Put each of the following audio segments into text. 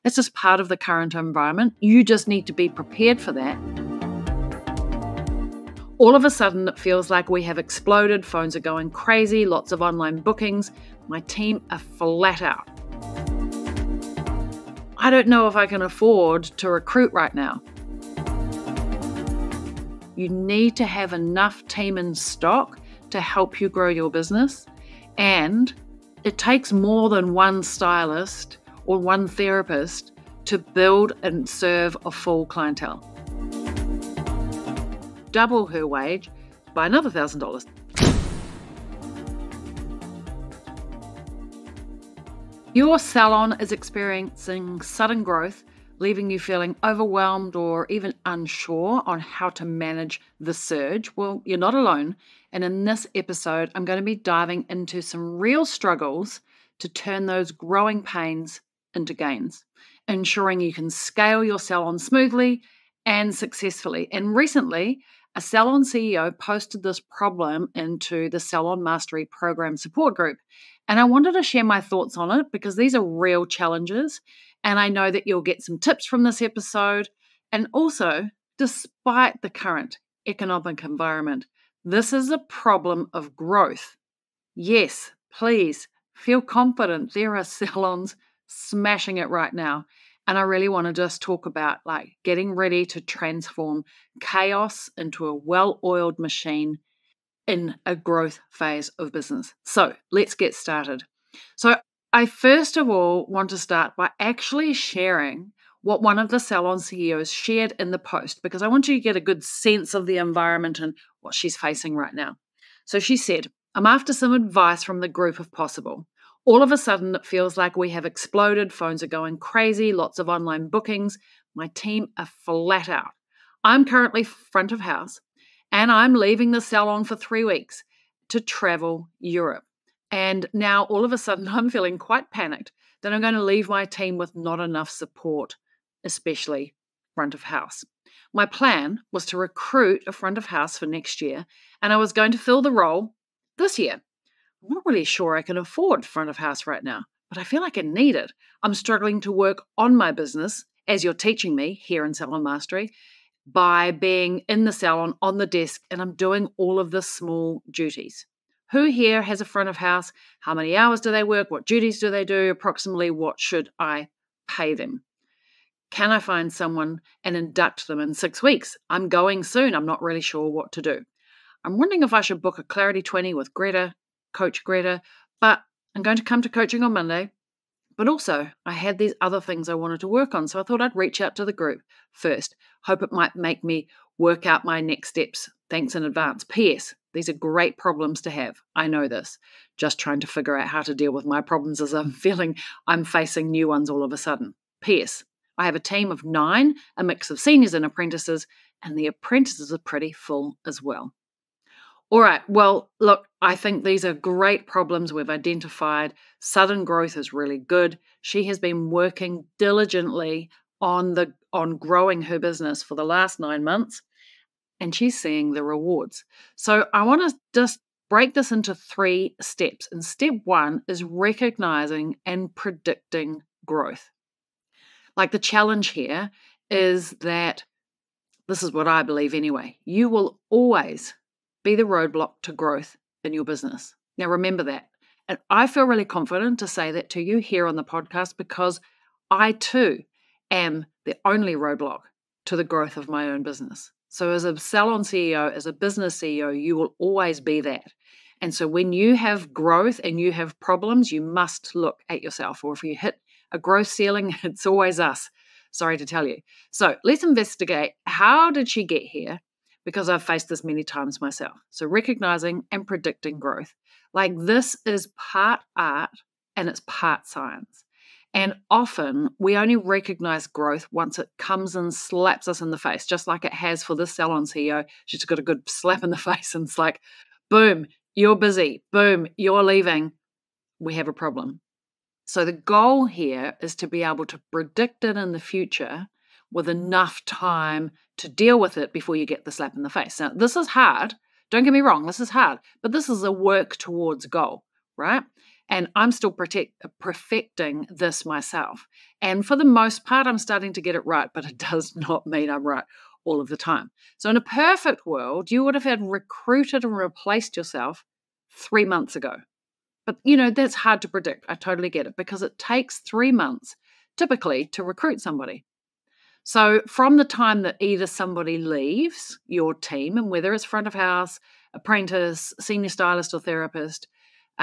It's just part of the current environment. You just need to be prepared for that. All of a sudden, it feels like we have exploded. Phones are going crazy, lots of online bookings. My team are flat out. I don't know if I can afford to recruit right now. You need to have enough team in stock to help you grow your business. And it takes more than one stylist or one therapist to build and serve a full clientele. Double her wage by another $1,000. Your salon is experiencing sudden growth, leaving you feeling overwhelmed or even unsure on how to manage the surge. Well, you're not alone. And in this episode, I'm going to be diving into some real struggles to turn those growing pains into gains, ensuring you can scale your salon smoothly and successfully. And recently, a salon CEO posted this problem into the Salon Mastery Program support group. And I wanted to share my thoughts on it because these are real challenges. And I know that you'll get some tips from this episode. And also, despite the current economic environment, this is a problem of growth. Yes, please feel confident. There are salons smashing it right now. And I really want to just talk about getting ready to transform chaos into a well-oiled machine in a growth phase of business. So let's get started. So I first of all want to start by actually sharing what one of the salon CEOs shared in the post, because I want you to get a good sense of the environment and what she's facing right now. So she said, "I'm after some advice from the group if possible. All of a sudden, it feels like we have exploded. Phones are going crazy, lots of online bookings. My team are flat out. I'm currently front of house, and I'm leaving the salon for 3 weeks to travel Europe. And now all of a sudden I'm feeling quite panicked that I'm going to leave my team with not enough support, especially front of house. My plan was to recruit a front of house for next year, and I was going to fill the role this year. I'm not really sure I can afford front of house right now, but I feel like I need it. I'm struggling to work on my business, as you're teaching me here in Salon Mastery, by being in the salon, on the desk, and I'm doing all of the small duties. Who here has a front of house? How many hours do they work? What duties do they do? Approximately what should I pay them? Can I find someone and induct them in 6 weeks? I'm going soon. I'm not really sure what to do. I'm wondering if I should book a Clarity 20 with Coach Greta, but I'm going to come to coaching on Monday. But also, I had these other things I wanted to work on, so I thought I'd reach out to the group first. Hope it might make me work out my next steps. Thanks in advance. P.S. These are great problems to have. I know this. Just trying to figure out how to deal with my problems as I'm feeling I'm facing new ones all of a sudden. P.S. I have a team of 9, a mix of seniors and apprentices, and the apprentices are pretty full as well." All right, well, look, I think these are great problems we've identified. Sudden growth is really good. She has been working diligently on growing her business for the last 9 months, and she's seeing the rewards. So I want to just break this into 3 steps. And step 1 is recognizing and predicting growth. The challenge here is that, this is what I believe anyway, you will always be the roadblock to growth in your business. Now, remember that. And I feel really confident to say that to you here on the podcast because I too am the only roadblock to the growth of my own business. So as a salon CEO, as a business CEO, you will always be that. And so when you have growth and you have problems, you must look at yourself. Or if you hit a growth ceiling, it's always us. Sorry to tell you. So let's investigate, how did she get here? Because I've faced this many times myself. So recognizing and predicting growth. This is part art and it's part science. And often we only recognize growth once it comes and slaps us in the face, just like it has for this salon CEO. She's got a good slap in the face and it's like, boom, you're busy. Boom, you're leaving. We have a problem. So the goal here is to be able to predict it in the future with enough time to deal with it before you get the slap in the face. Now, this is hard. Don't get me wrong, this is hard, but this is a work towards goal, right? And I'm still perfecting this myself. And for the most part, I'm starting to get it right, but it does not mean I'm right all of the time. So, in a perfect world, you would have had recruited and replaced yourself 3 months ago. But, that's hard to predict. I totally get it because it takes 3 months typically to recruit somebody. So, from the time that either somebody leaves your team, and whether it's front of house, apprentice, senior stylist, or therapist,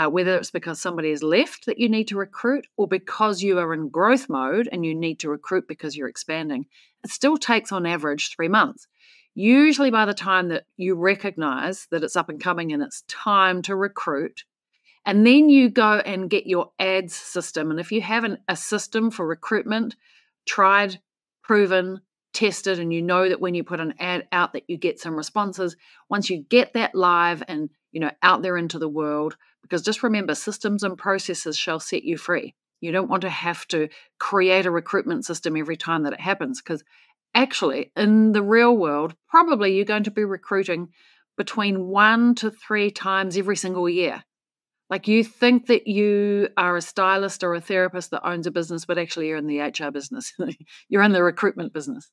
whether it's because somebody has left that you need to recruit, or because you are in growth mode and you need to recruit because you're expanding, it still takes on average 3 months. Usually, by the time that you recognize that it's up and coming and it's time to recruit, and then you go and get your ads system. And if you have a system for recruitment, tried, proven, tested, and you know that when you put an ad out that you get some responses, once you get that live and out there into the world, because just remember, systems and processes shall set you free. You don't want to have to create a recruitment system every time that it happens, because actually in the real world, probably you're going to be recruiting between 1 to 3 times every single year. Like, you think that you are a stylist or a therapist that owns a business, but actually you're in the HR business. You're in the recruitment business.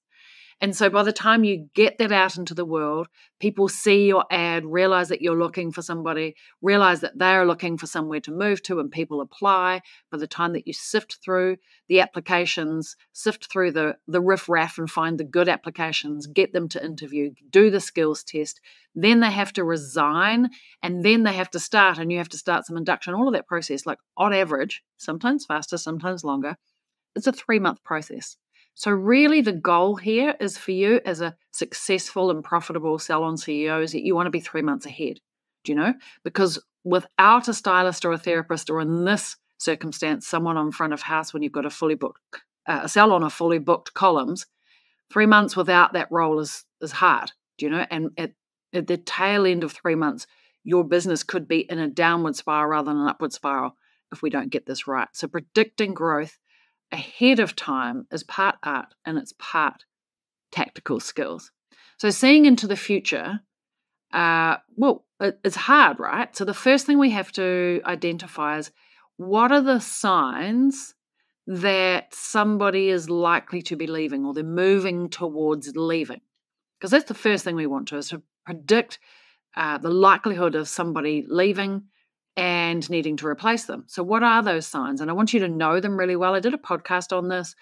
And so by the time you get that out into the world, people see your ad, realize that you're looking for somebody, realize that they're looking for somewhere to move to, and people apply. By the time that you sift through the applications, sift through the riff-raff and find the good applications, get them to interview, do the skills test, then they have to resign, and then they have to start, and you have to start some induction, all of that process, like on average, sometimes faster, sometimes longer. It's a 3-month process. So really the goal here is for you as a successful and profitable salon CEO is that you want to be 3 months ahead, because without a stylist or a therapist, or in this circumstance, someone on front of house, when you've got a salon of fully booked columns, 3 months without that role is hard, and at the tail end of 3 months, your business could be in a downward spiral rather than an upward spiral if we don't get this right. So predicting growth ahead of time is part art and it's part tactical skills. So seeing into the future, it's hard, right? So the first thing we have to identify is, what are the signs that somebody is likely to be leaving, or they're moving towards leaving? Because that's the first thing we want to, is to predict the likelihood of somebody leaving and needing to replace them. So what are those signs? And I want you to know them really well. I did a podcast on this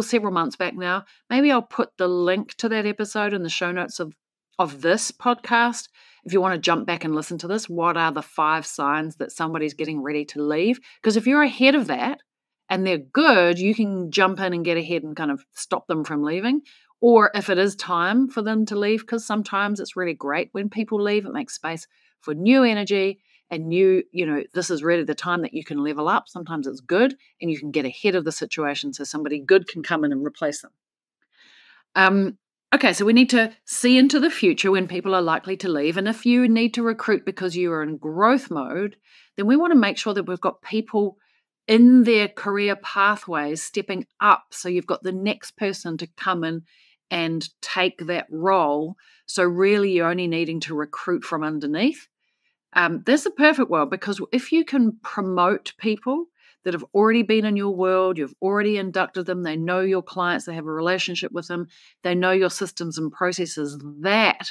several months back now. Maybe I'll put the link to that episode in the show notes of this podcast. If you want to jump back and listen to this, what are the 5 signs that somebody's getting ready to leave? Because if you're ahead of that and they're good, you can jump in and get ahead and kind of stop them from leaving. Or if it is time for them to leave, because sometimes it's really great when people leave, it makes space for new energy and this is really the time that you can level up. Sometimes it's good and you can get ahead of the situation so somebody good can come in and replace them. Okay, so we need to see into the future when people are likely to leave. And if you need to recruit because you are in growth mode, then we want to make sure that we've got people in their career pathways stepping up. So you've got the next person to come in and take that role. So really you're only needing to recruit from underneath. That's a perfect world, because if you can promote people that have already been in your world, you've already inducted them, they know your clients, they have a relationship with them, they know your systems and processes, that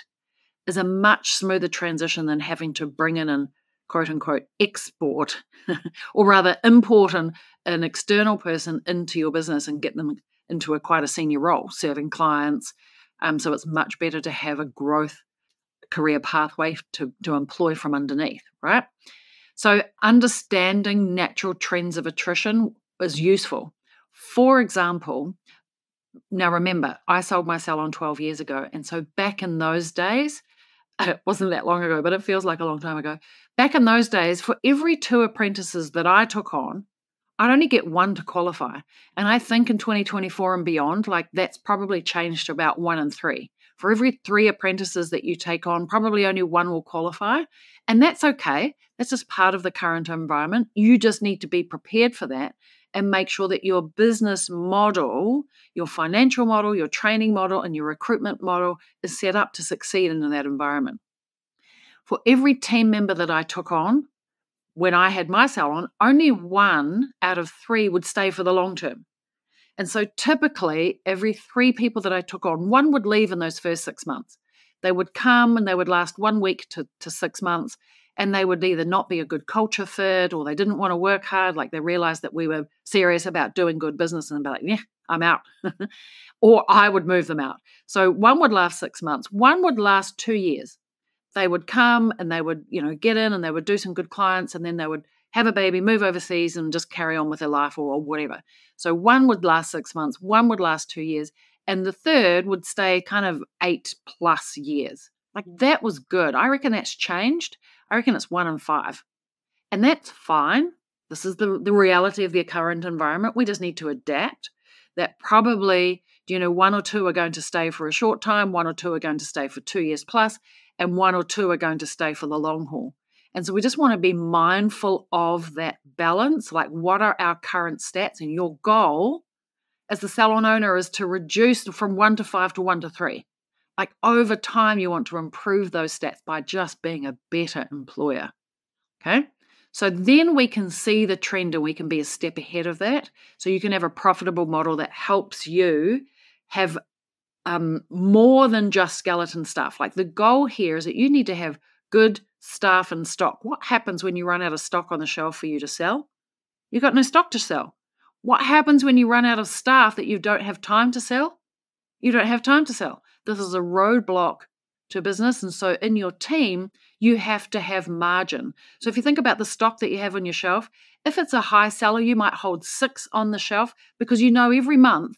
is a much smoother transition than having to bring in and quote unquote export or rather import an external person into your business and get them into quite a senior role serving clients. So it's much better to have a growth career pathway to employ from underneath, right? So understanding natural trends of attrition is useful. For example, now remember, I sold my salon 12 years ago. And so back in those days, it wasn't that long ago, but it feels like a long time ago. Back in those days, for every 2 apprentices that I took on, I'd only get 1 to qualify. And I think in 2024 and beyond, like, that's probably changed to about 1 in 3. For every 3 apprentices that you take on, probably only 1 will qualify. And that's okay. That's just part of the current environment. You just need to be prepared for that and make sure that your business model, your financial model, your training model, and your recruitment model is set up to succeed in that environment. For every team member that I took on, when I had my salon, only 1 out of 3 would stay for the long term. And so typically, every 3 people that I took on, 1 would leave in those first 6 months. They would come and they would last 1 week to 6 months, and they would either not be a good culture fit, or they didn't want to work hard, like they realized that we were serious about doing good business and be like, yeah, I'm out. Or I would move them out. So 1 would last 6 months, 1 would last 2 years. They would come and they would, get in and they would do some good clients, and then they would have a baby, move overseas, and just carry on with their life or whatever. So 1 would last 6 months, 1 would last 2 years, and the third would stay kind of 8+ years. Like, that was good. I reckon that's changed. I reckon it's 1 in 5. And that's fine. This is the reality of the current environment. We just need to adapt. That probably, 1 or 2 are going to stay for a short time, 1 or 2 are going to stay for 2 years plus, and 1 or 2 are going to stay for the long haul. And so we just want to be mindful of that balance. Like, what are our current stats? And your goal as the salon owner is to reduce from 1 to 5 to 1 to 3. Like, over time, you want to improve those stats by just being a better employer. Okay? So then we can see the trend and we can be a step ahead of that. So you can have a profitable model that helps you have more than just skeleton staff. Like, the goal here is that you need to have good staff and stock. What happens when you run out of stock on the shelf for you to sell? You've got no stock to sell. What happens when you run out of staff that you don't have time to sell? You don't have time to sell. This is a roadblock to business. And so in your team, you have to have margin. So if you think about the stock that you have on your shelf, if it's a high seller, you might hold 6 on the shelf because every month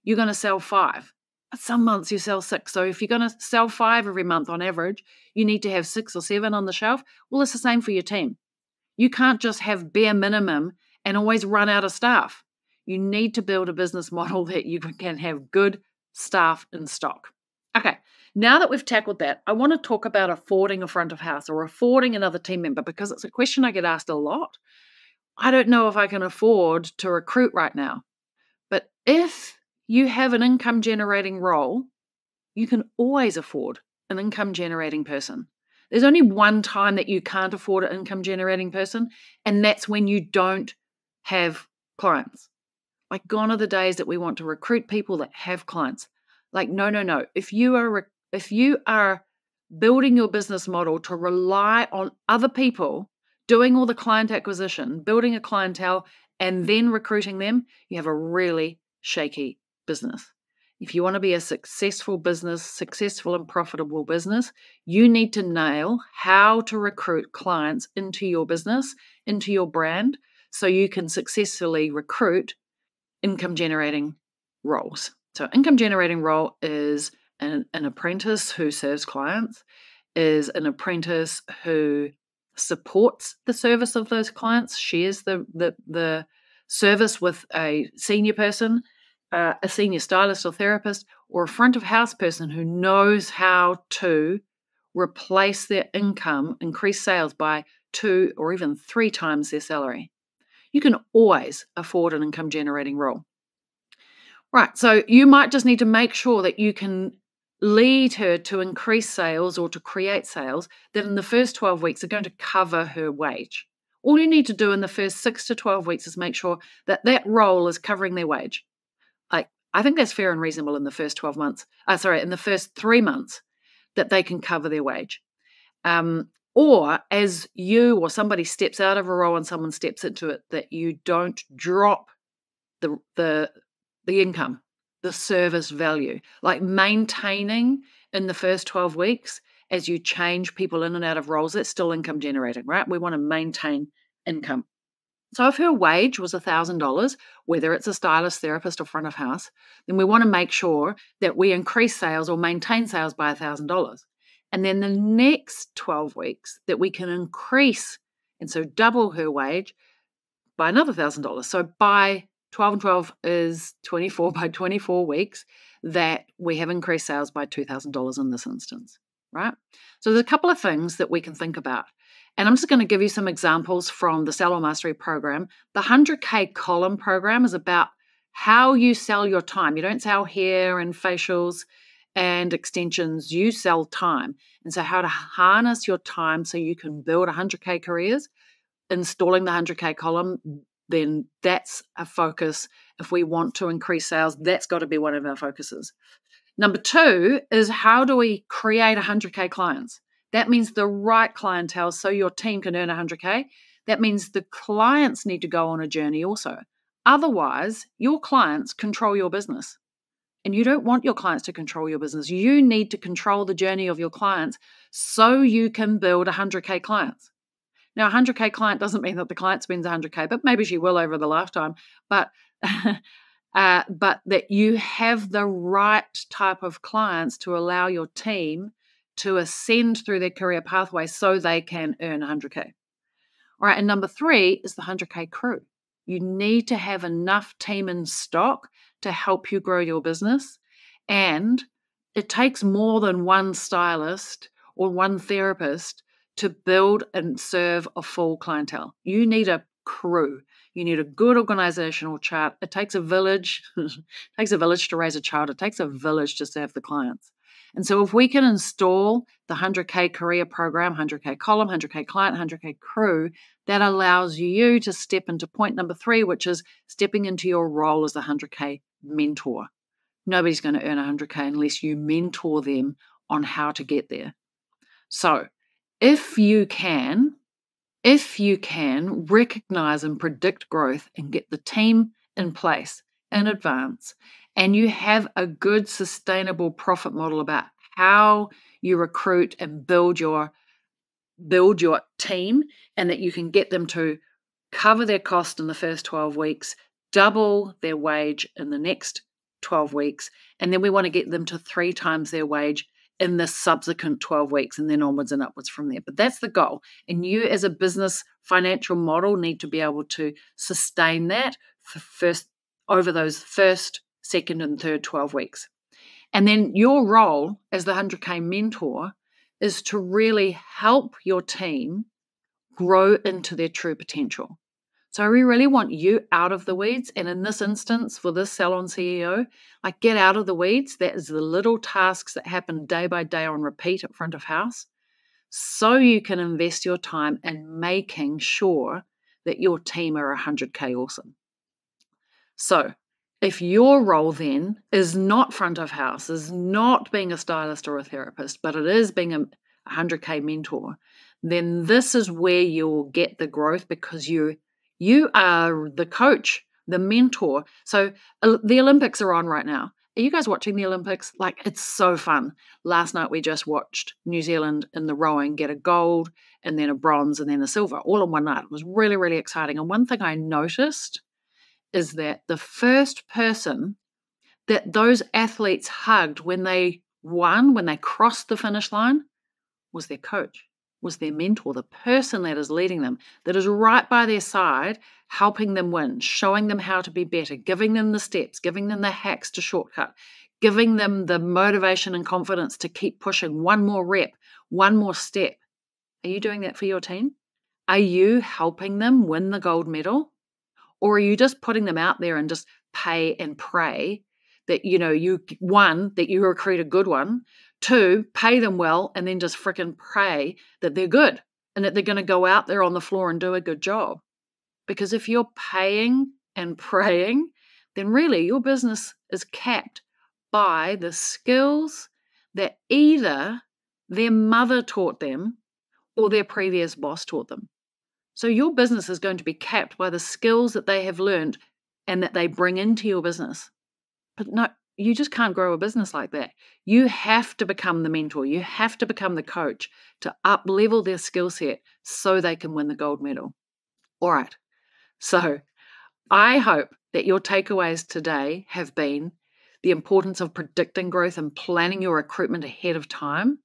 you're going to sell 5. But some months you sell 6. So if you're going to sell 5 every month on average, you need to have 6 or 7 on the shelf. Well, it's the same for your team. You can't just have bare minimum and always run out of staff. You need to build a business model that you can have good staff in stock. Okay, now that we've tackled that, I want to talk about affording a front of house or affording another team member, because it's a question I get asked a lot. I don't know if I can afford to recruit right now. But if you have an income generating role, you can always afford an income generating person. There's only one time that you can't afford an income generating person, and that's when you don't have clients. Like, gone are the days that we want to recruit people that have clients. Like, no. If you are building your business model to rely on other people doing all the client acquisition, building a clientele, and then recruiting them, you have a really shaky business. If you want to be a successful and profitable business, you need to nail how to recruit clients into your business, into your brand, so you can successfully recruit income generating roles. So income generating role is an apprentice who serves clients, is an apprentice who supports the service of those clients, shares the service with a senior person, a senior stylist or therapist, or a front of house person who knows how to replace their income, increase sales by 2 or even 3 times their salary. You can always afford an income generating role. Right, so you might just need to make sure that you can lead her to increase sales or to create sales that in the first 12 weeks are going to cover her wage. All you need to do in the first 6 to 12 weeks is make sure that that role is covering their wage. I think that's fair and reasonable in the first 12 months. In the first 3 months, that they can cover their wage. Or as you or somebody steps out of a role and someone steps into it, that you don't drop the income, the service value, like maintaining in the first 12 weeks as you change people in and out of roles. That's still income generating, right? We want to maintain income. So if her wage was $1,000, whether it's a stylist, therapist, or front of house, then we want to make sure that we increase sales or maintain sales by $1,000. And then the next 12 weeks that we can increase, and so double her wage by another $1,000. So by 12 and 12 is 24, by 24 weeks that we have increased sales by $2,000 in this instance, right? So there's a couple of things that we can think about. And I'm just going to give you some examples from the Salon Mastery Program. The 100K column program is about how you sell your time. You don't sell hair and facials and extensions, you sell time. And so how to harness your time so you can build 100K careers installing the 100K column, then that's a focus. If we want to increase sales, that's got to be one of our focuses. Number 2 is, how do we create 100K clients? That means the right clientele so your team can earn 100K. That means the clients need to go on a journey also. Otherwise, your clients control your business. And you don't want your clients to control your business. You need to control the journey of your clients so you can build 100K clients. Now, a 100K client doesn't mean that the client spends 100K, but maybe she will over the lifetime. But that you have the right type of clients to allow your team to ascend through their career pathway so they can earn 100K. All right, and number 3 is the 100K crew. You need to have enough team in stock to help you grow your business. And it takes more than one stylist or one therapist to build and serve a full clientele. You need a crew. You need a good organizational chart. It takes a village. It takes a village to raise a child. It takes a village to serve the clients. And so if we can install the 100K career program, 100K column, 100K client, 100K crew, that allows you to step into point number 3, which is stepping into your role as a 100K mentor. Nobody's going to earn 100K unless you mentor them on how to get there. So if you can recognize and predict growth and get the team in place in advance, and you have a good sustainable profit model about how you recruit and build your team, and that you can get them to cover their cost in the first 12 weeks, double their wage in the next 12 weeks, and then we want to get them to 3 times their wage in the subsequent 12 weeks, and then onwards and upwards from there. But that's the goal. And you as a business financial model need to be able to sustain that over those first, second, and third 12 weeks. And then your role as the 100K mentor is to really help your team grow into their true potential. So we really want you out of the weeds. And in this instance, for this salon CEO, like, get out of the weeds. That is the little tasks that happen day by day on repeat at front of house, so you can invest your time in making sure that your team are 100K awesome. So if your role then is not front of house, is not being a stylist or a therapist, but it is being a 100K mentor, then this is where you'll get the growth, because you are the coach, the mentor. So the Olympics are on right now. Are you guys watching the Olympics? Like, it's so fun. Last night we just watched New Zealand in the rowing get a gold and then a bronze and then a silver all in one night. It was really, really exciting. And one thing I noticed is that the first person that those athletes hugged when they won, when they crossed the finish line, was their coach, was their mentor, the person that is leading them, that is right by their side, helping them win, showing them how to be better, giving them the steps, giving them the hacks to shortcut, giving them the motivation and confidence to keep pushing one more rep, one more step. Are you doing that for your team? Are you helping them win the gold medal? Or are you just putting them out there and just pay and pray that, that you recruit a good one, 2, pay them well, and then just frickin' pray that they're good and that they're going to go out there on the floor and do a good job? Because if you're paying and praying, then really your business is capped by the skills that either their mother taught them or their previous boss taught them. So your business is going to be capped by the skills that they have learned and that they bring into your business. But no, you just can't grow a business like that. You have to become the mentor. You have to become the coach to up-level their skill set so they can win the gold medal. All right. So I hope that your takeaways today have been the importance of predicting growth and planning your recruitment ahead of time,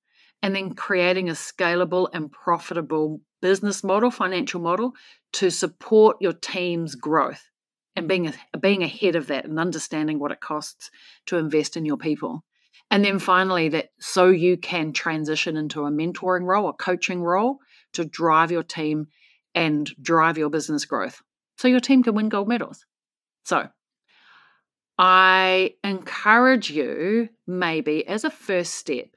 and then creating a scalable and profitable business model, financial model, to support your team's growth, and being ahead of that and understanding what it costs to invest in your people. And then finally, that so you can transition into a mentoring role, a coaching role, to drive your team and drive your business growth so your team can win gold medals. So I encourage you, maybe as a first step,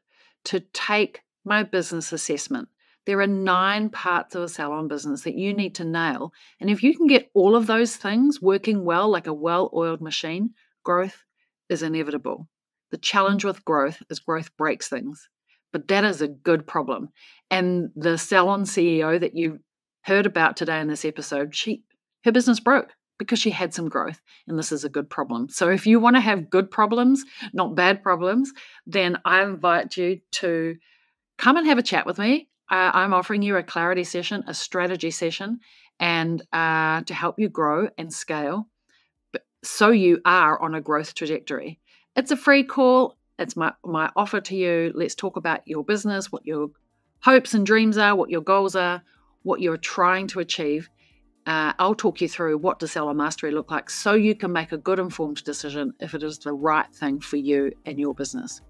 to take my business assessment. There are 9 parts of a salon business that you need to nail. And if you can get all of those things working well, like a well-oiled machine, growth is inevitable. The challenge with growth is growth breaks things. But that is a good problem. And the salon CEO that you heard about today in this episode, her business broke because she had some growth, and this is a good problem. So if you want to have good problems, not bad problems, then I invite you to come and have a chat with me. I'm offering you a clarity session, a strategy session, and to help you grow and scale so you are on a growth trajectory. It's a free call. It's my offer to you. Let's talk about your business, what your hopes and dreams are, what your goals are, what you're trying to achieve. I'll talk you through what does Salon Mastery look like so you can make a good informed decision if it is the right thing for you and your business.